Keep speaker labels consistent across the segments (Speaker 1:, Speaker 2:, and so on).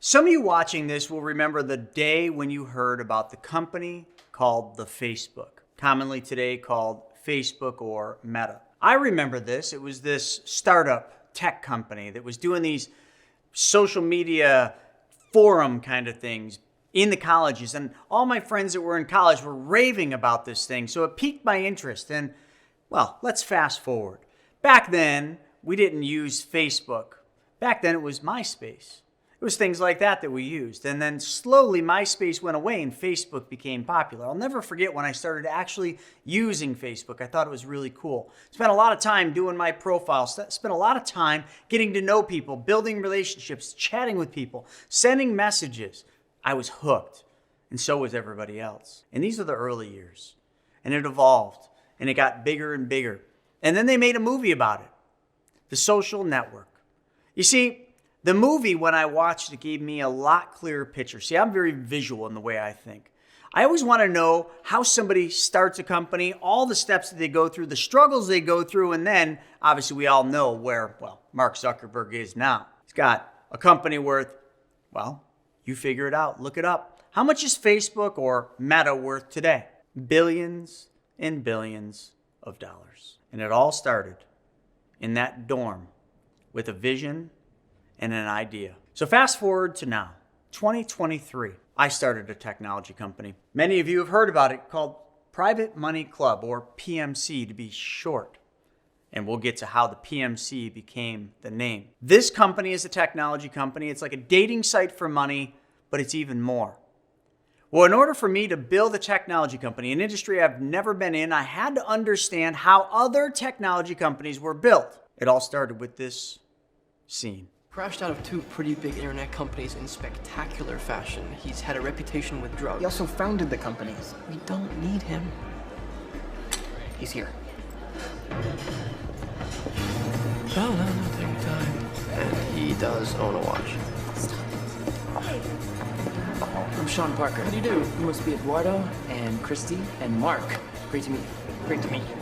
Speaker 1: Some of you watching this will remember the day when you heard about the company called the Facebook, commonly today called Facebook or Meta. I remember this. It was this startup tech company that was doing these social media forum kind of things in the colleges. And all my friends that were in college were raving about this thing. So it piqued my interest. And, well, let's fast forward. Back then, we didn't use Facebook. Back then, it was MySpace. It was things like that we used. And then slowly MySpace went away and Facebook became popular. I'll never forget when I started actually using Facebook. I thought it was really cool. Spent a lot of time doing my profile. Spent a lot of time getting to know people, building relationships, chatting with people, sending messages. I was hooked. And so was everybody else. And these are the early years. And it evolved. And it got bigger and bigger. And then they made a movie about it. The Social Network. You see, the movie, when I watched it, gave me a lot clearer picture. See, I'm very visual in the way I think. I always want to know how somebody starts a company, all the steps that they go through, the struggles they go through, and then, obviously, we all know where, well, Mark Zuckerberg is now. He's got a company worth, well, you figure it out. Look it up. How much is Facebook or Meta worth today? Billions and billions of dollars. And it all started in that dorm with a vision and an idea. So fast forward to now, 2023. I started a technology company. Many of you have heard about it, called Private Money Club, or PMC to be short. And we'll get to how the PMC became the name. This company is a technology company. It's like a dating site for money, but it's even more. Well, in order for me to build a technology company, an industry I've never been in, I had to understand how other technology companies were built. It all started with this scene.
Speaker 2: Crashed out of two pretty big internet companies in spectacular fashion. He's had a reputation with drugs.
Speaker 3: He also founded the companies.
Speaker 2: We don't need him.
Speaker 3: He's here.
Speaker 2: No, take your time. And he does own a watch.
Speaker 3: I'm Sean Parker.
Speaker 2: What do you do?
Speaker 3: You must be Eduardo and Christy and Mark. Great to meet you. Great to meet you.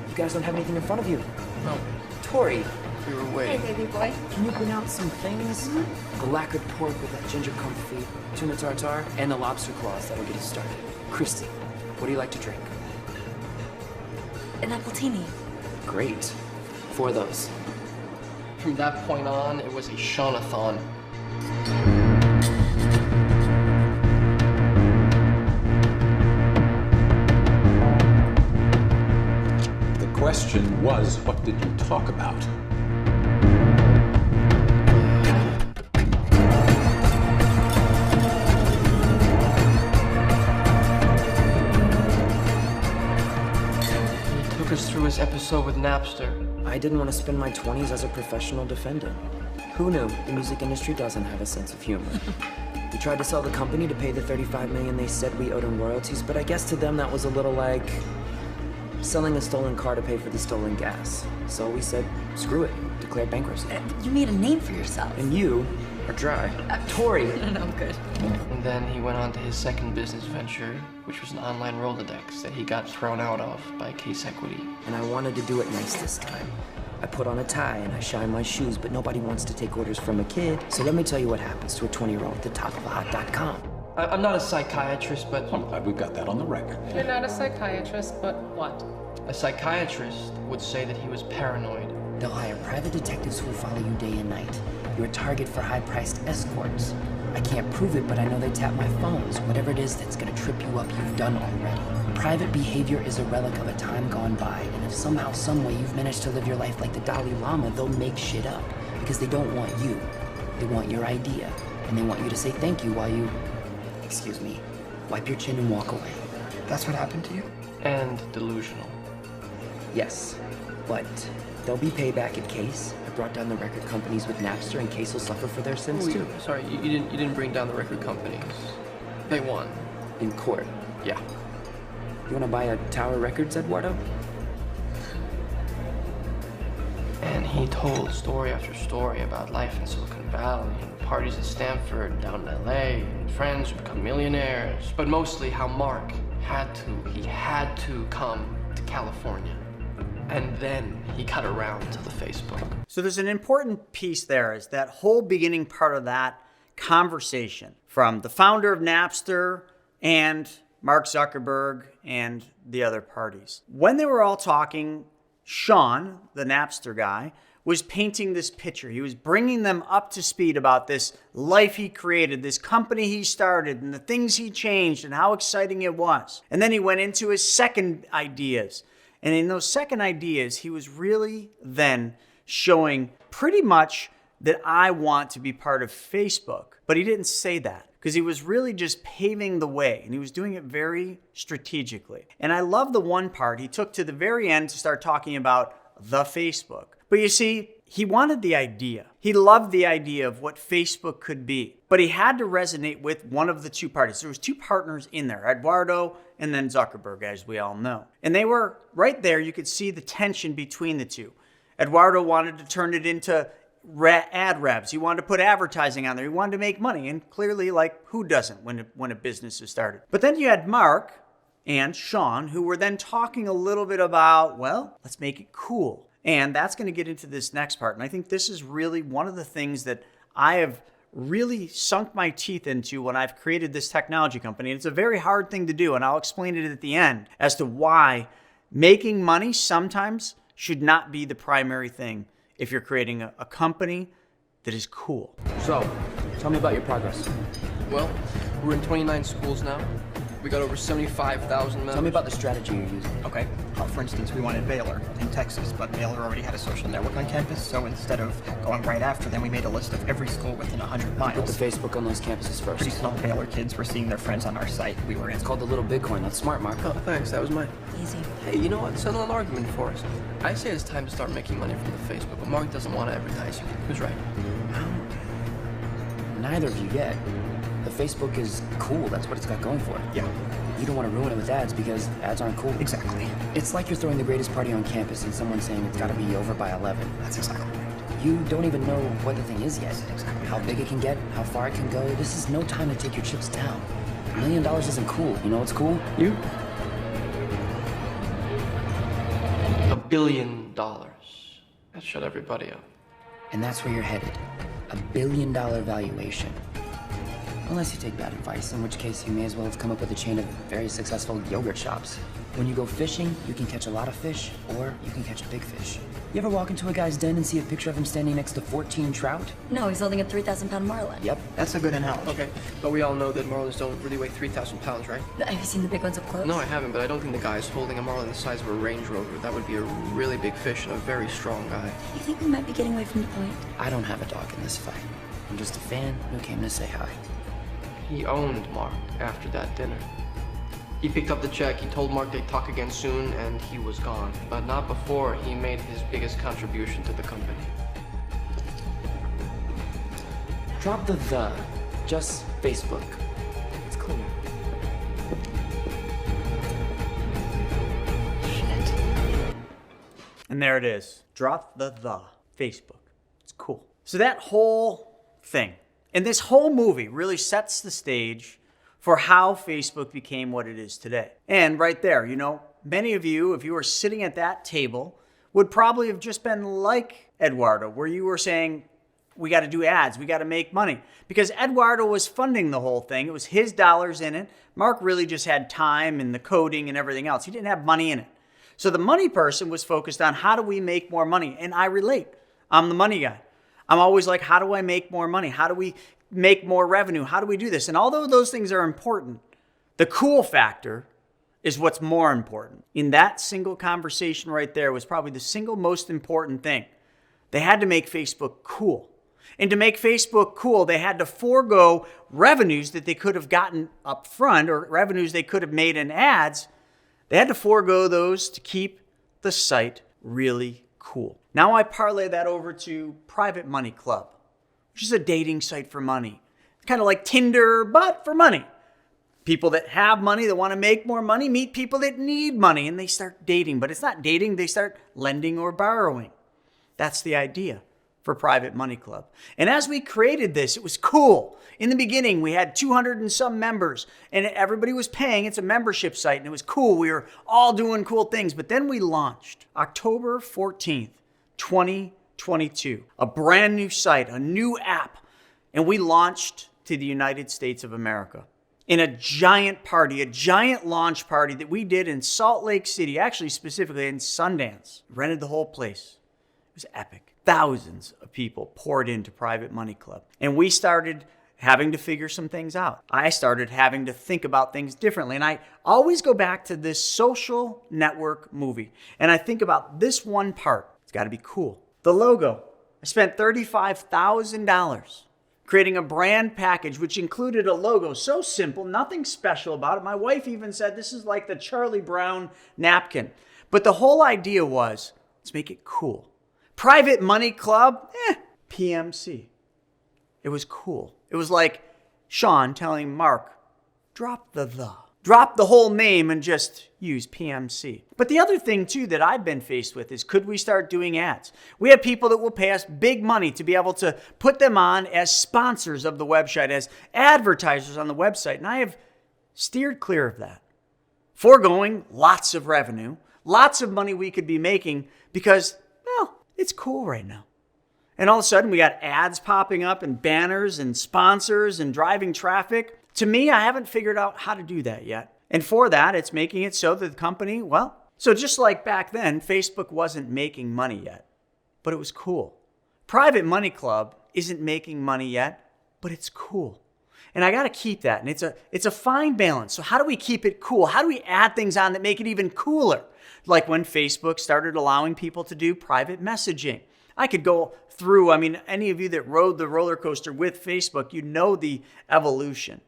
Speaker 3: You guys don't have anything in front of you.
Speaker 2: No.
Speaker 3: Tori,
Speaker 2: We were waiting.
Speaker 4: Hey, baby boy.
Speaker 3: can you pronounce some things? The lacquered pork with that ginger comfit, tuna tartare, and the lobster claws that'll get us started. Christy, what do you like to drink?
Speaker 4: An appletini.
Speaker 3: Great. 4 of those.
Speaker 2: From that point on, it was a Sean-a-thon.
Speaker 5: The question was, what did you talk about?
Speaker 2: He took us through his episode with Napster.
Speaker 3: I didn't want to spend my 20s as a professional defendant. Who knew the music industry doesn't have a sense of humor? We tried to sell the company to pay the $35 million they said we owed in royalties, but I guess to them that was a little like selling a stolen car to pay for the stolen gas. So we said, screw it, declared bankruptcy.
Speaker 4: You made a name for yourself.
Speaker 3: And you are dry. Tori!
Speaker 4: No, I'm good.
Speaker 2: And then he went on to his second business venture, which was an online Rolodex that he got thrown out of by Case Equity.
Speaker 3: And I wanted to do it nice this time. I put on a tie and I shine my shoes, but nobody wants to take orders from a kid. So let me tell you what happens to a 20-year-old at the top of a hot.com.
Speaker 2: I'm not a psychiatrist, but
Speaker 5: I'm glad we've got that on the record.
Speaker 6: You're not a psychiatrist, but what?
Speaker 2: a psychiatrist would say that he was paranoid.
Speaker 3: They'll hire private detectives who will follow you day and night. You're a target for high-priced escorts. I can't prove it, but I know they tap my phones. Whatever it is that's gonna trip you up, you've done already. Private behavior is a relic of a time gone by, and if somehow, someway you've managed to live your life like the Dalai Lama, they'll make shit up. Because they don't want you. They want your idea. And they want you to say thank you while you, excuse me, wipe your chin and walk away.
Speaker 6: That's what happened to you?
Speaker 2: And delusional.
Speaker 3: Yes, but there'll be payback at Case. I brought down the record companies with Napster, and Case will suffer for their sins too.
Speaker 2: Sorry, you didn't bring down the record companies. They won.
Speaker 3: In court.
Speaker 2: Yeah.
Speaker 3: You wanna buy a Tower Records, Eduardo?
Speaker 2: And he told story after story about life in Silicon Valley, and parties at Stanford, down in LA, and friends who become millionaires, but mostly how Mark had to come to California. And then he got around to the Facebook.
Speaker 1: So there's an important piece there, is that whole beginning part of that conversation from the founder of Napster and Mark Zuckerberg and the other parties. When they were all talking, Sean, the Napster guy, was painting this picture. He was bringing them up to speed about this life he created, this company he started, and the things he changed and how exciting it was. And then he went into his second ideas. And in those second ideas, he was really then showing pretty much that I want to be part of Facebook. But he didn't say that because he was really just paving the way, and he was doing it very strategically. And I love the one part he took to the very end to start talking about the Facebook. But you see, he wanted the idea. He loved the idea of what Facebook could be. But he had to resonate with one of the two parties. There was two partners in there, Eduardo and then Zuckerberg, as we all know. And they were right there. You could see the tension between the two. Eduardo wanted to turn it into ad revs. He wanted to put advertising on there. He wanted to make money. And clearly, like, who doesn't when a business is started? But then you had Mark and Sean, who were then talking a little bit about, well, let's make it cool. And that's going to get into this next part. And I think this is really one of the things that I have really sunk my teeth into when I've created this technology company. And it's a very hard thing to do. And I'll explain it at the end as to why making money sometimes should not be the primary thing if you're creating a company that is cool.
Speaker 2: So, tell me about your progress. Well, we're in 29 schools now. We got over 75,000 members.
Speaker 3: Tell me about the strategy you're using.
Speaker 7: Okay, for instance, we wanted Baylor in Texas, but Baylor already had a social network on campus, so instead of going right after them, we made a list of every school within 100 miles.
Speaker 3: Put the Facebook on those campuses first.
Speaker 7: Pretty soon, Baylor kids were seeing their friends on our site. We were in.
Speaker 3: It's called the little Bitcoin. That's smart, Mark.
Speaker 2: Oh, thanks. That was mine.
Speaker 4: Easy.
Speaker 2: Hey, you know what? Settle an argument for us. I say it's time to start making money from the Facebook, but Mark doesn't want to advertise you. Who's right?
Speaker 3: Neither of you yet. The Facebook is cool. That's what it's got going for it.
Speaker 7: Yeah,
Speaker 3: You don't want to ruin it with ads because ads aren't cool.
Speaker 7: exactly.
Speaker 3: It's like you're throwing the greatest party on campus and someone saying it's got to be over by 11.
Speaker 7: That's exactly right.
Speaker 3: You don't even know what the thing is yet. How big it can get, how far it can go. This is no time to take your chips down. $1 million isn't cool. You know what's cool?
Speaker 2: You? $1 billion. That shut everybody up.
Speaker 3: And that's where you're headed. $1 billion valuation. Unless you take bad advice, in which case you may as well have come up with a chain of very successful yogurt shops. When you go fishing, you can catch a lot of fish, or you can catch a big fish. You ever walk into a guy's den and see a picture of him standing next to 14 trout?
Speaker 4: No, he's holding a 3,000-pound marlin.
Speaker 3: Yep.
Speaker 7: That's a good analogy.
Speaker 2: Okay, but we all know that marlins don't really weigh 3,000 pounds, right?
Speaker 4: Have you seen the big ones up close?
Speaker 2: No, I haven't, but I don't think the guy is holding a marlin the size of a Range Rover. That would be a really big fish and a very strong guy.
Speaker 4: You think we might be getting away from the point?
Speaker 3: I don't have a dog in this fight. I'm just a fan who came to say hi.
Speaker 2: He owned Mark after that dinner. He picked up the check, he told Mark they'd talk again soon, and he was gone. But not before he made his biggest contribution to the company.
Speaker 3: Drop the. Just Facebook. It's cleaner.
Speaker 1: And there it is. Drop the Facebook. It's cool. So that whole thing, and this whole movie really sets the stage for how Facebook became what it is today. And right there, you know, many of you, if you were sitting at that table, would probably have just been like Eduardo, where you were saying, we got to do ads, we got to make money. Because Eduardo was funding the whole thing. It was his dollars in it. Mark really just had time and the coding and everything else. He didn't have money in it. So the money person was focused on how do we make more money? And I relate. I'm the money guy. I'm always like, how do I make more money? How do we make more revenue? How do we do this? And although those things are important, the cool factor is what's more important. In that single conversation right there was probably the single most important thing. They had to make Facebook cool. And to make Facebook cool, they had to forego revenues that they could have gotten up front or revenues they could have made in ads. They had to forego those to keep the site really cool. Now I parlay that over to Private Money Club, which is a dating site for money. It's kind of like Tinder, but for money. People that have money, that want to make more money, meet people that need money, and they start dating. But it's not dating, they start lending or borrowing. That's the idea for Private Money Club. And as we created this, it was cool. In the beginning, we had 200 and some members, and everybody was paying. It's a membership site, and it was cool. We were all doing cool things. But then we launched October 14th, 2022, a brand new site, a new app. and we launched to the United States of America in a giant party, a giant launch party that we did in Salt Lake City, actually specifically in Sundance. Rented the whole place. It was epic. Thousands of people poured into Private Money Club. And we started having to figure some things out. I started having to think about things differently. And I always go back to this social network movie. And I think about this one part. It's got to be cool. The logo. I spent $35,000 creating a brand package which included a logo so simple, nothing special about it. My wife even said this is like the Charlie Brown napkin. But the whole idea was, let's make it cool. Private Money Club, PMC. It was cool. It was like Sean telling Mark, drop the. Drop the whole name and just use PMC. But the other thing too that I've been faced with is, could we start doing ads? We have people that will pay us big money to be able to put them on as sponsors of the website, as advertisers on the website. And I have steered clear of that. Foregoing lots of revenue, lots of money we could be making because, well, it's cool right now. And all of a sudden we got ads popping up and banners and sponsors and driving traffic. To me, I haven't figured out how to do that yet. And for that, it's making it so that the company, well, so just like back then, Facebook wasn't making money yet, but it was cool. Private Money Club isn't making money yet, but it's cool. And I got to keep that. And it's a fine balance. So how do we keep it cool? How do we add things on that make it even cooler? Like when Facebook started allowing people to do private messaging. I could go through, any of you that rode the roller coaster with Facebook, you know the evolution.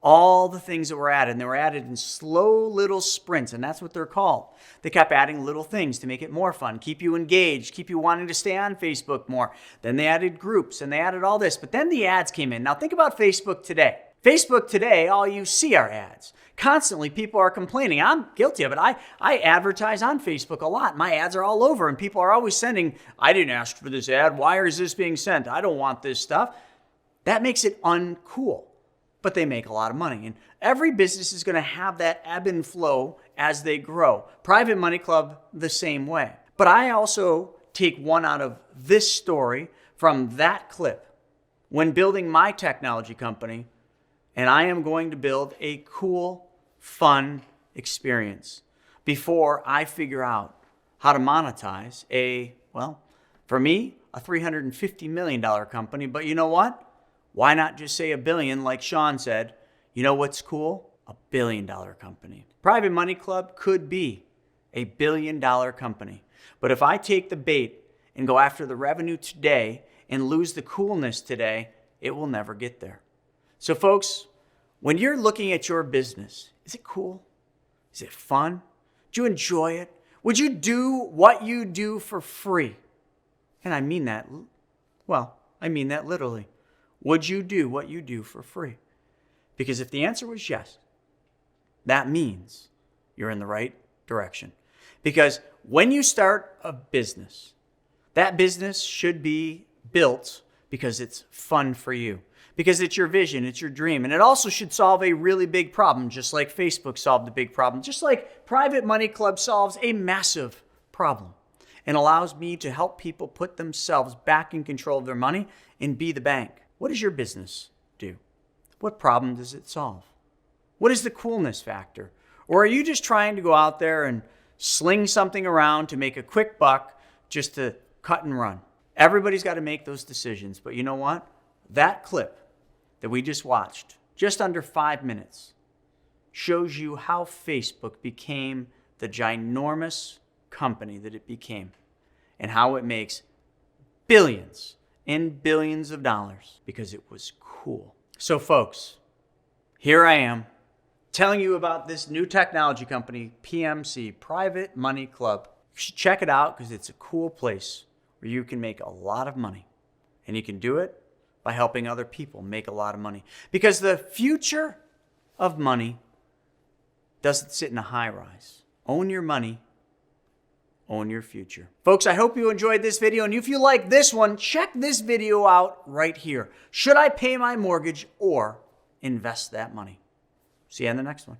Speaker 1: All the things that were added, and they were added in slow little sprints, and that's what they're called. They kept adding little things to make it more fun, keep you engaged, keep you wanting to stay on Facebook more. Then they added groups, and they added all this. But then the ads came in. Now think about Facebook today. Facebook today, all you see are ads. Constantly, people are complaining. I'm guilty of it. I advertise on Facebook a lot. My ads are all over, and people are always sending, I didn't ask for this ad. Why is this being sent? I don't want this stuff. That makes it uncool. But they make a lot of money. And every business is going to have that ebb and flow as they grow. Private Money Club, the same way. But I also take one out of this story from that clip when building my technology company, and I am going to build a cool, fun experience before I figure out how to monetize for me, a $350 million company. But you know what? Why not just say $1 billion like Sean said? You know what's cool? $1 billion company. Private Money Club could be a $1 billion company. But if I take the bait and go after the revenue today and lose the coolness today, it will never get there. So folks, when you're looking at your business, is it cool? Is it fun? Do you enjoy it? Would you do what you do for free? And I mean that, literally. Would you do what you do for free? Because if the answer was yes, that means you're in the right direction. Because when you start a business, that business should be built because it's fun for you. Because it's your vision, it's your dream. And it also should solve a really big problem, just like Facebook solved a big problem. Just like Private Money Club solves a massive problem and allows me to help people put themselves back in control of their money and be the bank. What does your business do? What problem does it solve? What is the coolness factor? Or are you just trying to go out there and sling something around to make a quick buck just to cut and run? Everybody's got to make those decisions. But you know what? That clip that we just watched, just under 5 minutes, shows you how Facebook became the ginormous company that it became and how it makes billions and billions of dollars because it was cool. So folks, here I am telling you about this new technology company, PMC, Private Money Club. You should check it out because it's a cool place where you can make a lot of money. And you can do it by helping other people make a lot of money. Because the future of money doesn't sit in a high rise. Own your money. Own your future. Folks, I hope you enjoyed this video. And if you like this one, check this video out right here. Should I pay my mortgage or invest that money? See you in the next one.